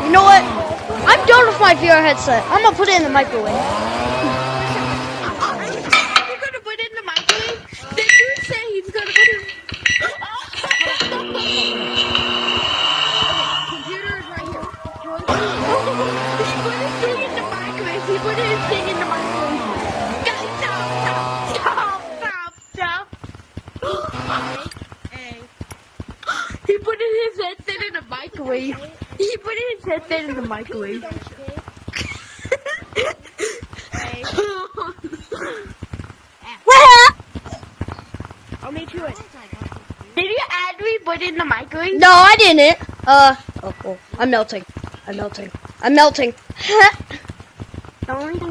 You know what? I'm done with my VR headset. I'm gonna put it in the microwave. You're gonna put it in the microwave? Did you say he's gonna put it? Computer is right here. He put his thing in the microwave. He put his thing in the microwave. Guys, stop. Hey. He put his headset in the microwave. He put his headset in the microwave. I'll make you it. Did you add me put it in the microwave? No, I didn't. Oh, I'm melting. I'm melting. The only thing